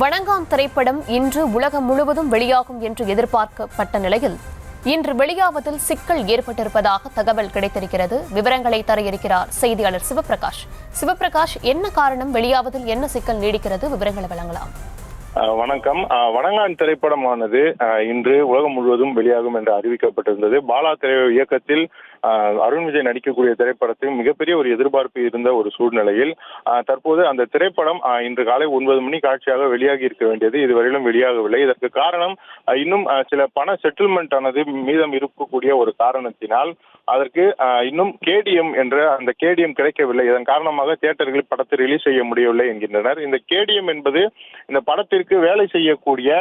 வணங்கான் திரைப்படம் இன்று உலகம் முழுவதும் வெளியாகும் என்று எதிர்பார்க்கப்பட்ட நிலையில் இன்று வெளியாவதில் சிக்கல் ஏற்பட்டிருப்பதாக தகவல் கிடைத்திருக்கிறது. விவரங்களை தர இருக்கிறார் செய்தியாளர் சிவபிரகாஷ். என்ன காரணம், வெளியாவதில் என்ன சிக்கல் நீடிக்கிறது? விவரங்களை வழங்கலாம். வணக்கம். வணங்கான் திரைப்படமானது இன்று உலகம் முழுவதும் வெளியாகும் என்று அறிவிக்கப்பட்டிருந்தது. பாலா திரை இயக்கத்தில் அருண் விஜய் நடிக்கக்கூடிய திரைப்படத்தில் மிகப்பெரிய ஒரு எதிர்பார்ப்பு இருந்த ஒரு சூழ்நிலையில் தற்போது அந்த திரைப்படம் இன்று காலை 9 மணி காட்சியாக வெளியாகி இருக்க வேண்டியது இதுவரையிலும் வெளியாகவில்லை. இதற்கு காரணம் இன்னும் சில பண செட்டில்மெண்ட் ஆனது மீதம் இருக்கக்கூடிய ஒரு காரணத்தினால் அதற்கு இன்னும் கேடிஎம் என்ற அந்த கேடிஎம் கிடைக்கவில்லை. இதன் காரணமாக தியேட்டர்களில் படத்தை ரிலீஸ் செய்ய முடியவில்லை என்கின்றனர். இந்த கேடிஎம் என்பது இந்த படத்திற்கு வேலை செய்யக்கூடிய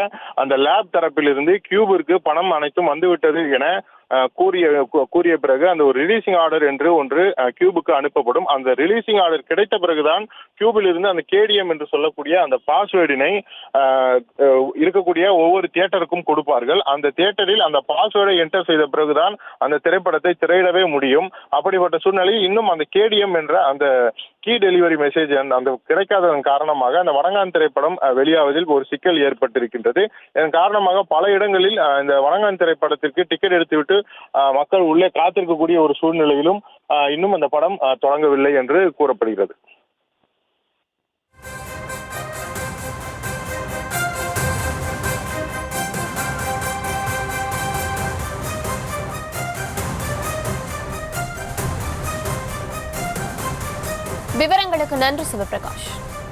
அந்த லேப் தரப்பிலிருந்து கியூபிற்கு பணம் அனைத்தும் வந்துவிட்டது என கூறிய பிறகு அந்த ஒரு ரிலீசிங் ஆர்டர் என்று ஒன்று கியூபுக்கு அனுப்பப்படும். அந்த ரிலீசிங் ஆர்டர் கிடைத்த பிறகுதான் கியூபில் இருந்து அந்த கேடிஎம் என்று சொல்லக்கூடிய அந்த பாஸ்வேர்டினை இருக்கக்கூடிய ஒவ்வொரு தியேட்டருக்கும் கொடுப்பார்கள். அந்த தியேட்டரில் அந்த பாஸ்வேர்டை என்டர் செய்த பிறகுதான் அந்த திரைப்படத்தை திரையிடவே முடியும். அப்படிப்பட்ட சூழ்நிலையில் இன்னும் அந்த கேடிஎம் என்ற அந்த கீ டெலிவரி மெசேஜ் அந்த கிடைக்காததன் காரணமாக அந்த வணங்கான் திரைப்படம் வெளியாவதில் ஒரு சிக்கல் ஏற்பட்டிருக்கின்றது. இதன் காரணமாக பல இடங்களில் இந்த வணங்கான் திரைப்படத்திற்கு டிக்கெட் எடுத்துவிட்டு மக்கள் உள்ளே காத்திருக்கக்கூடிய ஒரு சூழ்நிலையிலும் இன்னும் அந்த படம் தொடங்கவில்லை என்று கூறப்படுகிறது. விவரங்களுக்கு நன்றி சிவபிரகாஷ்.